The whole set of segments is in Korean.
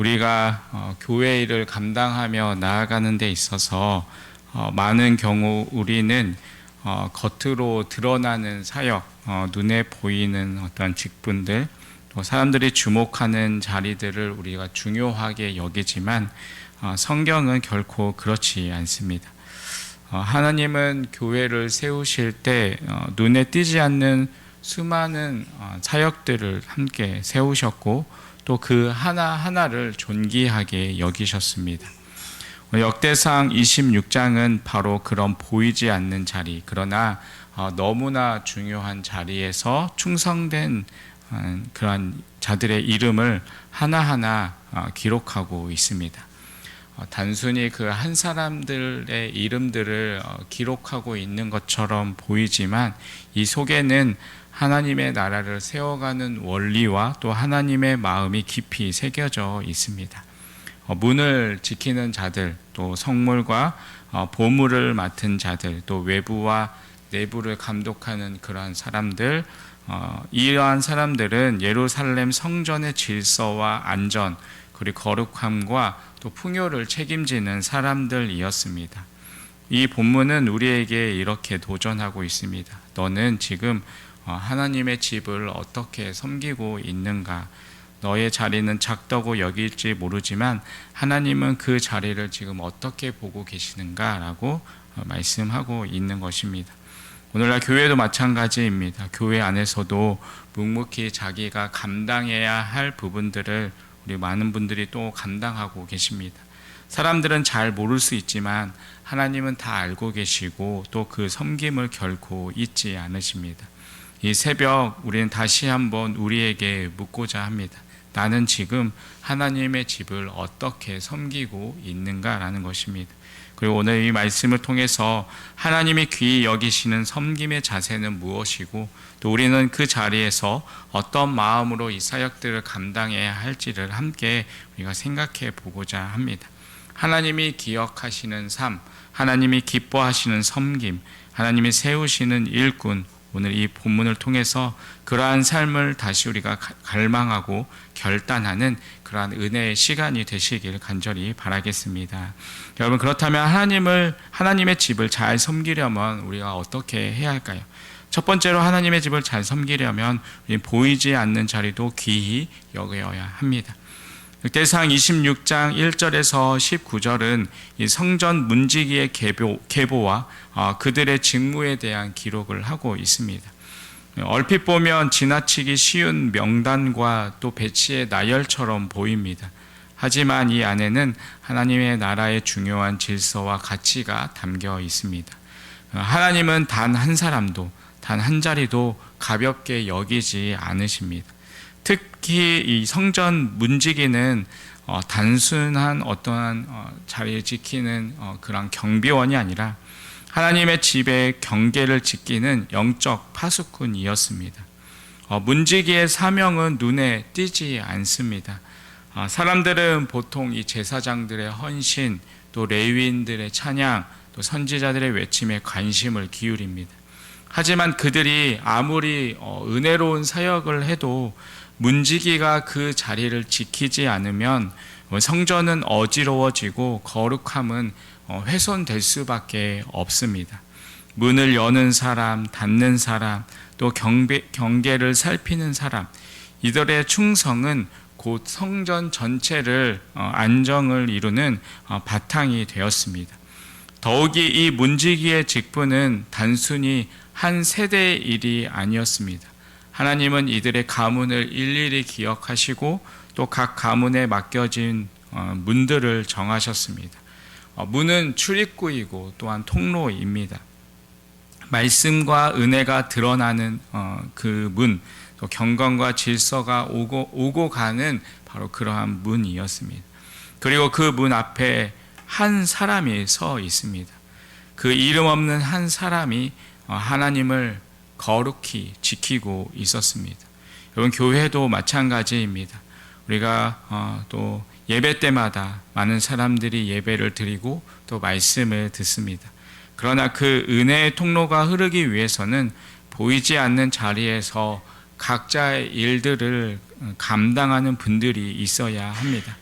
우리가 교회 일을 감당하며 나아가는 데 있어서 많은 경우 우리는 겉으로 드러나는 사역, 눈에 보이는 어떤 직분들, 또 사람들이 주목하는 자리들을 우리가 중요하게 여기지만 성경은 결코 그렇지 않습니다. 하나님은 교회를 세우실 때 눈에 띄지 않는 수많은 사역들을 함께 세우셨고 또 그 하나하나를 존귀하게 여기셨습니다. 역대상 26장은 바로 그런 보이지 않는 자리, 그러나 너무나 중요한 자리에서 충성된 그러한 자들의 이름을 하나하나 기록하고 있습니다. 단순히 그 한 사람들의 이름들을 기록하고 있는 것처럼 보이지만 이 속에는 하나님의 나라를 세워가는 원리와 또 하나님의 마음이 깊이 새겨져 있습니다. 문을 지키는 자들, 또 성물과 보물을 맡은 자들, 또 외부와 내부를 감독하는 그러한 사람들, 이러한 사람들은 예루살렘 성전의 질서와 안전, 그리고 거룩함과 또 풍요를 책임지는 사람들이었습니다. 이 본문은 우리에게 이렇게 도전하고 있습니다. 너는 지금 하나님의 집을 어떻게 섬기고 있는가? 너의 자리는 작다고 여길지 모르지만 하나님은 그 자리를 지금 어떻게 보고 계시는가? 라고 말씀하고 있는 것입니다. 오늘날 교회도 마찬가지입니다. 교회 안에서도 묵묵히 자기가 감당해야 할 부분들을 우리 많은 분들이 또 감당하고 계십니다. 사람들은 잘 모를 수 있지만 하나님은 다 알고 계시고 또 그 섬김을 결코 잊지 않으십니다. 이 새벽 우리는 다시 한번 우리에게 묻고자 합니다. 나는 지금 하나님의 집을 어떻게 섬기고 있는가라는 것입니다. 그리고 오늘 이 말씀을 통해서 하나님이 귀히 여기시는 섬김의 자세는 무엇이고 또 우리는 그 자리에서 어떤 마음으로 이 사역들을 감당해야 할지를 함께 우리가 생각해 보고자 합니다. 하나님이 기억하시는 삶, 하나님이 기뻐하시는 섬김, 하나님이 세우시는 일꾼, 오늘 이 본문을 통해서 그러한 삶을 다시 우리가 갈망하고 결단하는 그러한 은혜의 시간이 되시길 간절히 바라겠습니다. 여러분, 그렇다면 하나님의 집을 잘 섬기려면 우리가 어떻게 해야 할까요? 첫 번째로 하나님의 집을 잘 섬기려면 우리는 보이지 않는 자리도 귀히 여겨야 합니다. 역대상 26장 1절에서 19절은 이 성전 문지기의 계보와 그들의 직무에 대한 기록을 하고 있습니다. 얼핏 보면 지나치기 쉬운 명단과 또 배치의 나열처럼 보입니다. 하지만 이 안에는 하나님의 나라의 중요한 질서와 가치가 담겨 있습니다. 하나님은 단 한 사람도, 단 한 자리도 가볍게 여기지 않으십니다. 특히 이 성전 문지기는 단순한 어떠한 자리를 지키는 그런 경비원이 아니라 하나님의 집의 경계를 지키는 영적 파수꾼이었습니다. 문지기의 사명은 눈에 띄지 않습니다. 사람들은 보통 이 제사장들의 헌신, 또 레위인들의 찬양, 또 선지자들의 외침에 관심을 기울입니다. 하지만 그들이 아무리 은혜로운 사역을 해도 문지기가 그 자리를 지키지 않으면 성전은 어지러워지고 거룩함은 훼손될 수밖에 없습니다. 문을 여는 사람, 닫는 사람, 또 경계를 살피는 사람, 이들의 충성은 곧 성전 전체를 안정을 이루는 바탕이 되었습니다. 더욱이 이 문지기의 직분은 단순히 한 세대의 일이 아니었습니다. 하나님은 이들의 가문을 일일이 기억하시고 또 각 가문에 맡겨진 문들을 정하셨습니다. 문은 출입구이고 또한 통로입니다. 말씀과 은혜가 드러나는 그 문, 또 경건과 질서가 오고 가는 바로 그러한 문이었습니다. 그리고 그 문 앞에 한 사람이 서 있습니다. 그 이름 없는 한 사람이 하나님을 거룩히 지키고 있었습니다. 여러분, 교회도 마찬가지입니다. 우리가 또 예배 때마다 많은 사람들이 예배를 드리고 또 말씀을 듣습니다. 그러나 그 은혜의 통로가 흐르기 위해서는 보이지 않는 자리에서 각자의 일들을 감당하는 분들이 있어야 합니다.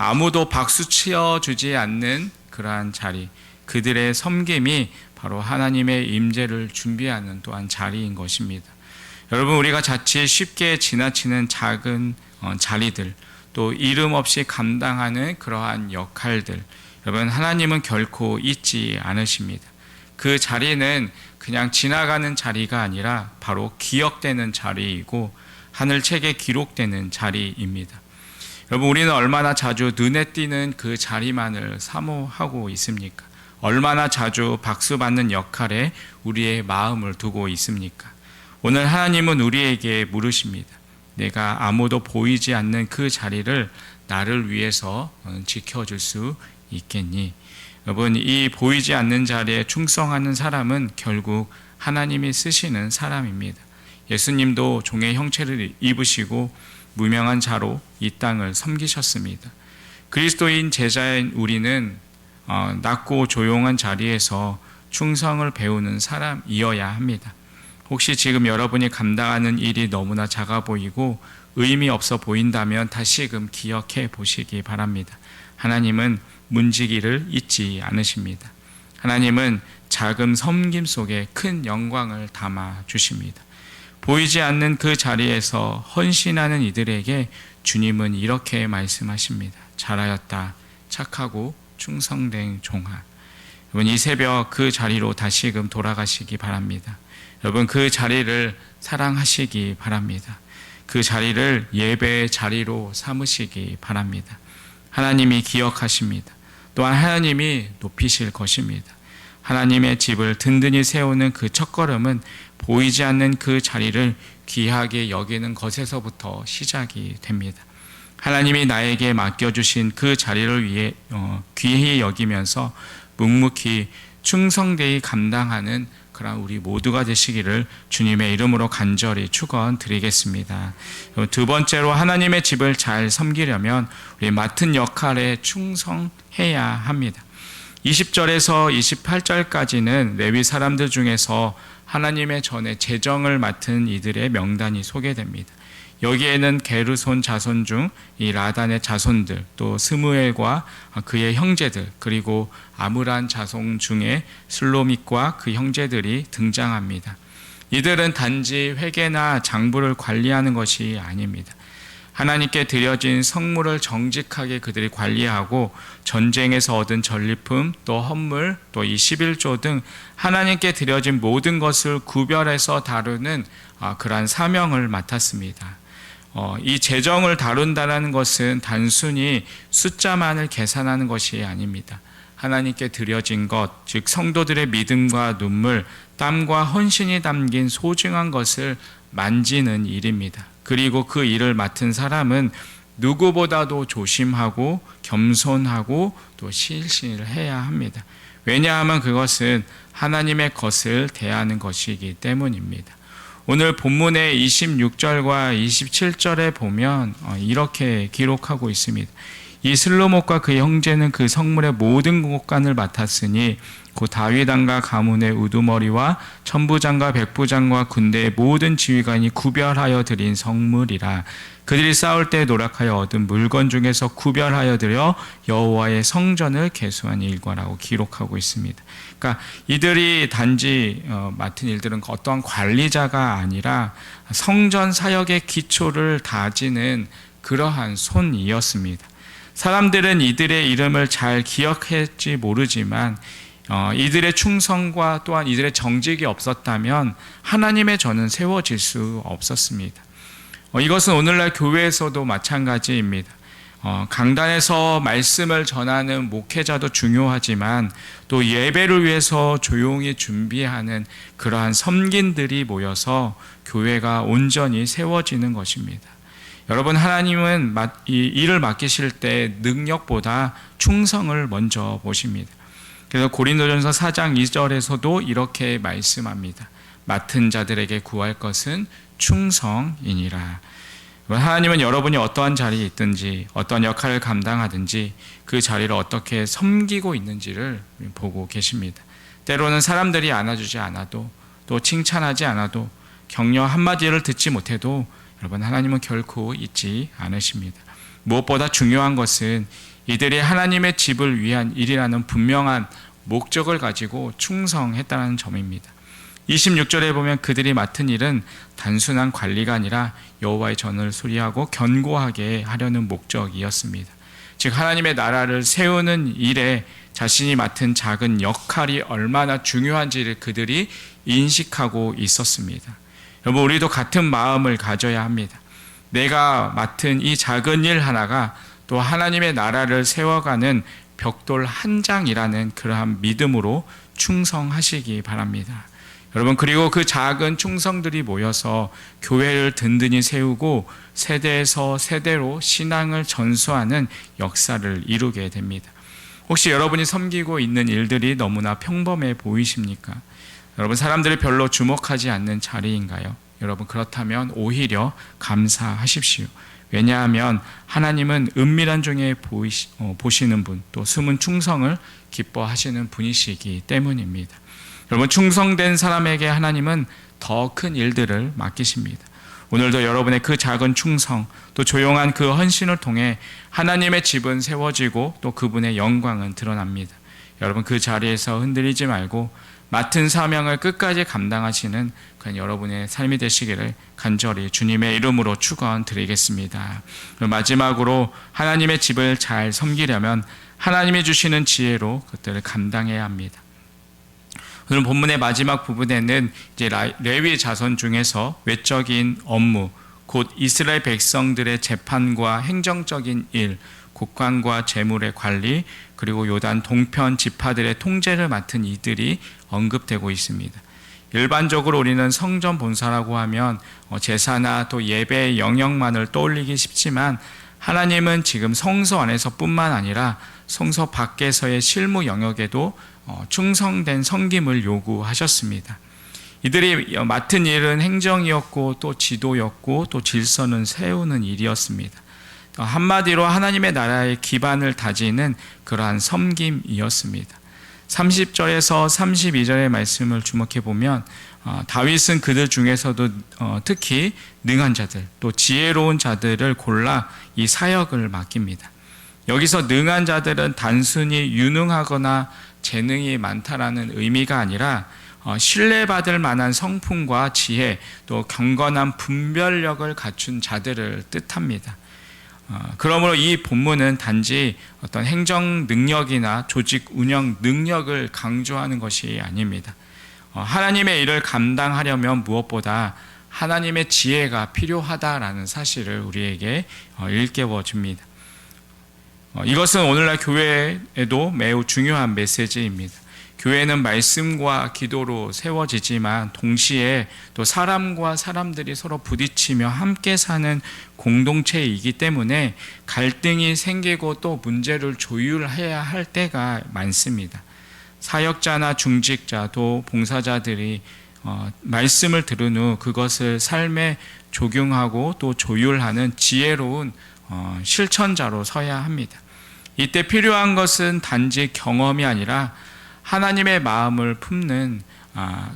아무도 박수 치어주지 않는 그러한 자리, 그들의 섬김이 바로 하나님의 임재를 준비하는 또한 자리인 것입니다. 여러분, 우리가 자칫 쉽게 지나치는 작은 자리들, 또 이름 없이 감당하는 그러한 역할들, 여러분, 하나님은 결코 잊지 않으십니다. 그 자리는 그냥 지나가는 자리가 아니라 바로 기억되는 자리이고 하늘책에 기록되는 자리입니다. 여러분, 우리는 얼마나 자주 눈에 띄는 그 자리만을 사모하고 있습니까? 얼마나 자주 박수받는 역할에 우리의 마음을 두고 있습니까? 오늘 하나님은 우리에게 물으십니다. 내가 아무도 보이지 않는 그 자리를 나를 위해서 지켜줄 수 있겠니? 여러분, 이 보이지 않는 자리에 충성하는 사람은 결국 하나님이 쓰시는 사람입니다. 예수님도 종의 형체를 입으시고 무명한 자로 이 땅을 섬기셨습니다. 그리스도인 제자인 우리는 낮고 조용한 자리에서 충성을 배우는 사람이어야 합니다. 혹시 지금 여러분이 감당하는 일이 너무나 작아 보이고 의미 없어 보인다면 다시금 기억해 보시기 바랍니다. 하나님은 문지기를 잊지 않으십니다. 하나님은 작은 섬김 속에 큰 영광을 담아 주십니다. 보이지 않는 그 자리에서 헌신하는 이들에게 주님은 이렇게 말씀하십니다. 잘하였다, 착하고 충성된 종아. 여러분, 이 새벽 그 자리로 다시금 돌아가시기 바랍니다. 여러분, 그 자리를 사랑하시기 바랍니다. 그 자리를 예배의 자리로 삼으시기 바랍니다. 하나님이 기억하십니다. 또한 하나님이 높이실 것입니다. 하나님의 집을 든든히 세우는 그 첫걸음은 보이지 않는 그 자리를 귀하게 여기는 것에서부터 시작이 됩니다. 하나님이 나에게 맡겨주신 그 자리를 위해 귀히 여기면서 묵묵히 충성되이 감당하는 그런 우리 모두가 되시기를 주님의 이름으로 간절히 축원드리겠습니다. 두 번째로, 하나님의 집을 잘 섬기려면 우리 맡은 역할에 충성해야 합니다. 20절에서 28절까지는 레위 사람들 중에서 하나님의 전에 재정을 맡은 이들의 명단이 소개됩니다. 여기에는 게르손 자손 중 이 라단의 자손들, 또 스무엘과 그의 형제들, 그리고 아므란 자손 중에 슬로밋과 그 형제들이 등장합니다. 이들은 단지 회계나 장부를 관리하는 것이 아닙니다. 하나님께 드려진 성물을 정직하게 그들이 관리하고 전쟁에서 얻은 전리품, 또 헌물, 또 이 11조 등 하나님께 드려진 모든 것을 구별해서 다루는 그러한 사명을 맡았습니다. 이 재정을 다룬다는 것은 단순히 숫자만을 계산하는 것이 아닙니다. 하나님께 드려진 것, 즉 성도들의 믿음과 눈물, 땀과 헌신이 담긴 소중한 것을 만지는 일입니다. 그리고 그 일을 맡은 사람은 누구보다도 조심하고 겸손하고 또 실실해야 합니다. 왜냐하면 그것은 하나님의 것을 대하는 것이기 때문입니다. 오늘 본문의 26절과 27절에 보면 이렇게 기록하고 있습니다. 이 슬로못과 그 형제는 그 성물의 모든 곳간을 맡았으니 곧 다윗 왕과 가문의 우두머리와 천부장과 백부장과 군대의 모든 지휘관이 구별하여 드린 성물이라. 그들이 싸울 때 노력하여 얻은 물건 중에서 구별하여 드려 여호와의 성전을 계수한 일과라고 기록하고 있습니다. 그러니까 이들이 단지 맡은 일들은 어떠한 관리자가 아니라 성전 사역의 기초를 다지는 그러한 손이었습니다. 사람들은 이들의 이름을 잘 기억할지 모르지만 이들의 충성과 또한 이들의 정직이 없었다면 하나님의 전은 세워질 수 없었습니다. 이것은 오늘날 교회에서도 마찬가지입니다. 강단에서 말씀을 전하는 목회자도 중요하지만 또 예배를 위해서 조용히 준비하는 그러한 섬긴들이 모여서 교회가 온전히 세워지는 것입니다. 여러분, 하나님은 이 일을 맡기실 때 능력보다 충성을 먼저 보십니다. 그래서 고린도전서 4장 2절에서도 이렇게 말씀합니다. 맡은 자들에게 구할 것은 충성이니라. 하나님은 여러분이 어떠한 자리에 있든지 어떠한 역할을 감당하든지 그 자리를 어떻게 섬기고 있는지를 보고 계십니다. 때로는 사람들이 안아주지 않아도 또 칭찬하지 않아도 격려 한마디를 듣지 못해도 여러분, 하나님은 결코 잊지 않으십니다. 무엇보다 중요한 것은 이들이 하나님의 집을 위한 일이라는 분명한 목적을 가지고 충성했다는 점입니다. 26절에 보면 그들이 맡은 일은 단순한 관리가 아니라 여호와의 전을 수리하고 견고하게 하려는 목적이었습니다. 즉 하나님의 나라를 세우는 일에 자신이 맡은 작은 역할이 얼마나 중요한지를 그들이 인식하고 있었습니다. 여러분, 우리도 같은 마음을 가져야 합니다. 내가 맡은 이 작은 일 하나가 또 하나님의 나라를 세워가는 벽돌 한 장이라는 그러한 믿음으로 충성하시기 바랍니다. 여러분, 그리고 그 작은 충성들이 모여서 교회를 든든히 세우고 세대에서 세대로 신앙을 전수하는 역사를 이루게 됩니다. 혹시 여러분이 섬기고 있는 일들이 너무나 평범해 보이십니까? 여러분, 사람들이 별로 주목하지 않는 자리인가요? 여러분, 그렇다면 오히려 감사하십시오. 왜냐하면 하나님은 은밀한 중에 보시는 분, 또 숨은 충성을 기뻐하시는 분이시기 때문입니다. 여러분, 충성된 사람에게 하나님은 더 큰 일들을 맡기십니다. 오늘도 여러분의 그 작은 충성, 또 조용한 그 헌신을 통해 하나님의 집은 세워지고 또 그분의 영광은 드러납니다. 여러분, 그 자리에서 흔들리지 말고 맡은 사명을 끝까지 감당하시는 그런 여러분의 삶이 되시기를 간절히 주님의 이름으로 축원드리겠습니다. 마지막으로 하나님의 집을 잘 섬기려면 하나님이 주시는 지혜로 그것들을 감당해야 합니다. 오늘 본문의 마지막 부분에는 이제 레위 자손 중에서 외적인 업무, 곧 이스라엘 백성들의 재판과 행정적인 일, 국관과 재물의 관리, 그리고 요단 동편 지파들의 통제를 맡은 이들이 언급되고 있습니다. 일반적으로 우리는 성전 본사라고 하면 제사나 또 예배의 영역만을 떠올리기 쉽지만 하나님은 지금 성소 안에서뿐만 아니라 성소 밖에서의 실무 영역에도 충성된 섬김을 요구하셨습니다. 이들이 맡은 일은 행정이었고 또 지도였고 또 질서는 세우는 일이었습니다. 한마디로 하나님의 나라의 기반을 다지는 그러한 섬김이었습니다. 30절에서 32절의 말씀을 주목해 보면 다윗은 그들 중에서도 특히 능한 자들 또 지혜로운 자들을 골라 이 사역을 맡깁니다. 여기서 능한 자들은 단순히 유능하거나 재능이 많다라는 의미가 아니라 신뢰받을 만한 성품과 지혜 또 경건한 분별력을 갖춘 자들을 뜻합니다. 그러므로 이 본문은 단지 어떤 행정 능력이나 조직 운영 능력을 강조하는 것이 아닙니다. 하나님의 일을 감당하려면 무엇보다 하나님의 지혜가 필요하다라는 사실을 우리에게 일깨워 줍니다. 이것은 오늘날 교회에도 매우 중요한 메시지입니다. 교회는 말씀과 기도로 세워지지만 동시에 또 사람과 사람들이 서로 부딪히며 함께 사는 공동체이기 때문에 갈등이 생기고 또 문제를 조율해야 할 때가 많습니다. 사역자나 중직자 또 봉사자들이 말씀을 들은 후 그것을 삶에 적용하고 또 조율하는 지혜로운 실천자로 서야 합니다. 이때 필요한 것은 단지 경험이 아니라 하나님의 마음을 품는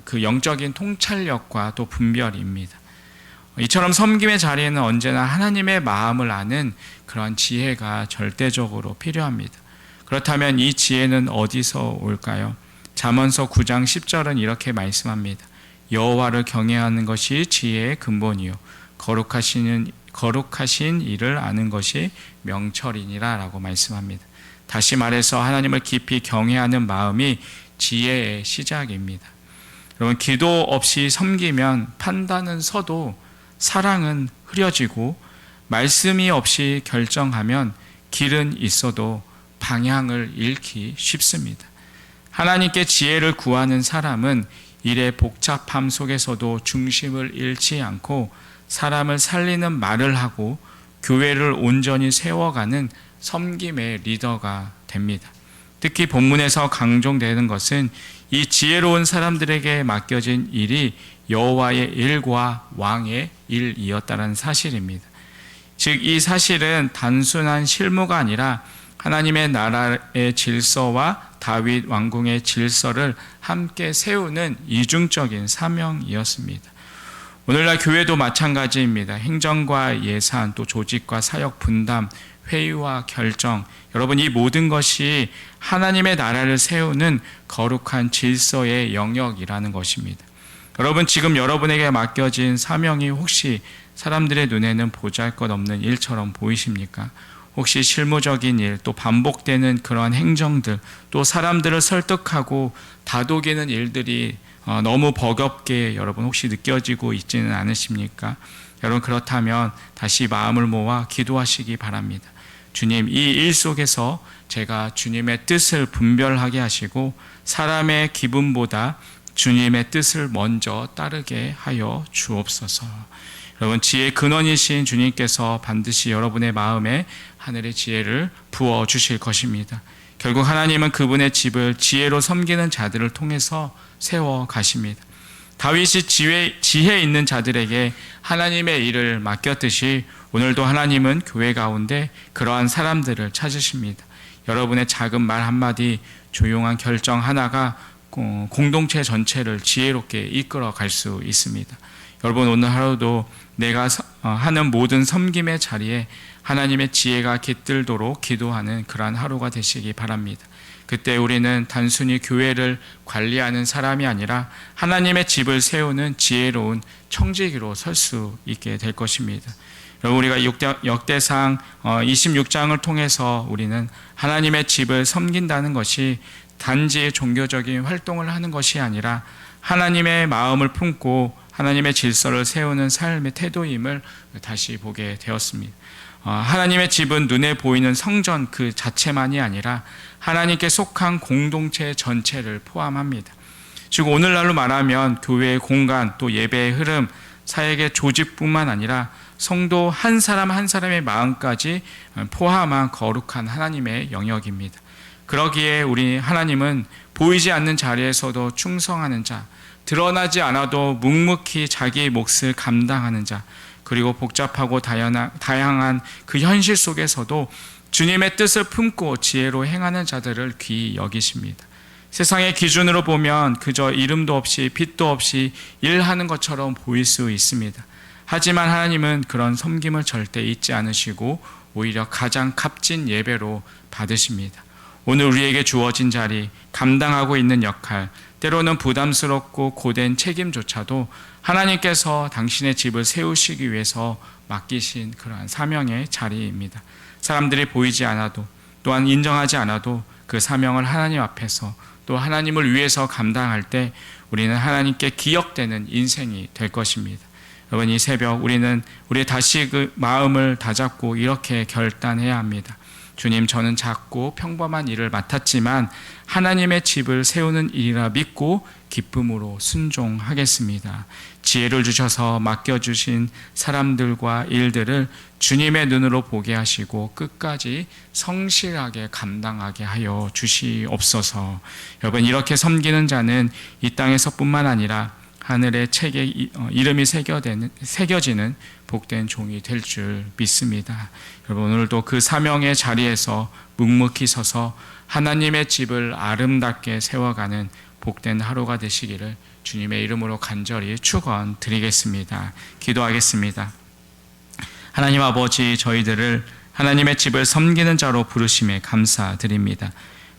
그 영적인 통찰력과 또 분별입니다. 이처럼 섬김의 자리에는 언제나 하나님의 마음을 아는 그런 지혜가 절대적으로 필요합니다. 그렇다면 이 지혜는 어디서 올까요? 잠언서 9장 10절은 이렇게 말씀합니다. 여호와를 경외하는 것이 지혜의 근본이요 거룩하신 일을 아는 것이 명철이니라 라고 말씀합니다. 다시 말해서 하나님을 깊이 경외하는 마음이 지혜의 시작입니다. 여러분, 기도 없이 섬기면 판단은 서도 사랑은 흐려지고 말씀이 없이 결정하면 길은 있어도 방향을 잃기 쉽습니다. 하나님께 지혜를 구하는 사람은 일의 복잡함 속에서도 중심을 잃지 않고 사람을 살리는 말을 하고 교회를 온전히 세워가는 섬김의 리더가 됩니다. 특히 본문에서 강조되는 것은 이 지혜로운 사람들에게 맡겨진 일이 여호와의 일과 왕의 일이었다는 사실입니다. 즉, 이 사실은 단순한 실무가 아니라 하나님의 나라의 질서와 다윗 왕궁의 질서를 함께 세우는 이중적인 사명이었습니다. 오늘날 교회도 마찬가지입니다. 행정과 예산, 또 조직과 사역 분담, 회의와 결정, 여러분 이 모든 것이 하나님의 나라를 세우는 거룩한 질서의 영역이라는 것입니다. 여러분 지금 여러분에게 맡겨진 사명이 혹시 사람들의 눈에는 보잘것없는 일처럼 보이십니까? 혹시 실무적인 일, 또 반복되는 그러한 행정들, 또 사람들을 설득하고 다독이는 일들이 너무 버겁게 여러분 혹시 느껴지고 있지는 않으십니까? 여러분 그렇다면 다시 마음을 모아 기도하시기 바랍니다. 주님, 이 일 속에서 제가 주님의 뜻을 분별하게 하시고 사람의 기분보다 주님의 뜻을 먼저 따르게 하여 주옵소서. 여러분 지혜의 근원이신 주님께서 반드시 여러분의 마음에 하늘의 지혜를 부어 주실 것입니다. 결국 하나님은 그분의 집을 지혜로 섬기는 자들을 통해서 세워 가십니다. 다윗이 지혜 있는 자들에게 하나님의 일을 맡겼듯이 오늘도 하나님은 교회 가운데 그러한 사람들을 찾으십니다. 여러분의 작은 말 한마디, 조용한 결정 하나가 공동체 전체를 지혜롭게 이끌어 갈 수 있습니다. 여러분 오늘 하루도 내가 하는 모든 섬김의 자리에 하나님의 지혜가 깃들도록 기도하는 그러한 하루가 되시기 바랍니다. 그때 우리는 단순히 교회를 관리하는 사람이 아니라 하나님의 집을 세우는 지혜로운 청지기로 설 수 있게 될 것입니다. 여러분 우리가 역대상 26장을 통해서 우리는 하나님의 집을 섬긴다는 것이 단지 종교적인 활동을 하는 것이 아니라 하나님의 마음을 품고 하나님의 질서를 세우는 삶의 태도임을 다시 보게 되었습니다. 하나님의 집은 눈에 보이는 성전 그 자체만이 아니라 하나님께 속한 공동체 전체를 포함합니다. 즉 오늘날로 말하면 교회의 공간 또 예배의 흐름, 사역의 조직뿐만 아니라 성도 한 사람 한 사람의 마음까지 포함한 거룩한 하나님의 영역입니다. 그러기에 우리 하나님은 보이지 않는 자리에서도 충성하는 자, 드러나지 않아도 묵묵히 자기의 몫을 감당하는 자, 그리고 복잡하고 다양한 그 현실 속에서도 주님의 뜻을 품고 지혜로 행하는 자들을 귀히 여기십니다. 세상의 기준으로 보면 그저 이름도 없이 빛도 없이 일하는 것처럼 보일 수 있습니다. 하지만 하나님은 그런 섬김을 절대 잊지 않으시고 오히려 가장 값진 예배로 받으십니다. 오늘 우리에게 주어진 자리, 감당하고 있는 역할, 때로는 부담스럽고 고된 책임조차도 하나님께서 당신의 집을 세우시기 위해서 맡기신 그러한 사명의 자리입니다. 사람들이 보이지 않아도 또한 인정하지 않아도 그 사명을 하나님 앞에서 또 하나님을 위해서 감당할 때 우리는 하나님께 기억되는 인생이 될 것입니다. 여러분 이 새벽 우리는 다시 그 마음을 다잡고 이렇게 결단해야 합니다. 주님, 저는 작고 평범한 일을 맡았지만 하나님의 집을 세우는 일이라 믿고 기쁨으로 순종하겠습니다. 지혜를 주셔서 맡겨주신 사람들과 일들을 주님의 눈으로 보게 하시고 끝까지 성실하게 감당하게 하여 주시옵소서. 여러분 이렇게 섬기는 자는 이 땅에서뿐만 아니라 하늘의 책에 이름이 새겨지는 복된 종이 될 줄 믿습니다. 여러분 오늘도 그 사명의 자리에서 묵묵히 서서 하나님의 집을 아름답게 세워가는 복된 하루가 되시기를 주님의 이름으로 간절히 축원드리겠습니다. 기도하겠습니다. 하나님 아버지, 저희들을 하나님의 집을 섬기는 자로 부르심에 감사드립니다.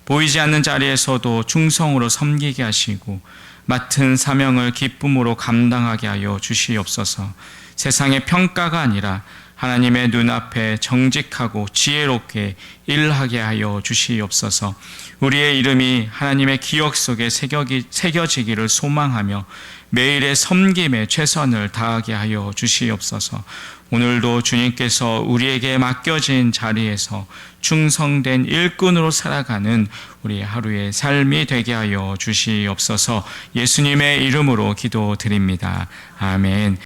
보이지 않는 자리에서도 충성으로 섬기게 하시고 맡은 사명을 기쁨으로 감당하게 하여 주시옵소서. 세상의 평가가 아니라 하나님의 눈앞에 정직하고 지혜롭게 일하게 하여 주시옵소서. 우리의 이름이 하나님의 기억 속에 새겨지기를 소망하며 매일의 섬김에 최선을 다하게 하여 주시옵소서. 오늘도 주님께서 우리에게 맡겨진 자리에서 충성된 일꾼으로 살아가는 우리 하루의 삶이 되게 하여 주시옵소서. 예수님의 이름으로 기도드립니다. 아멘.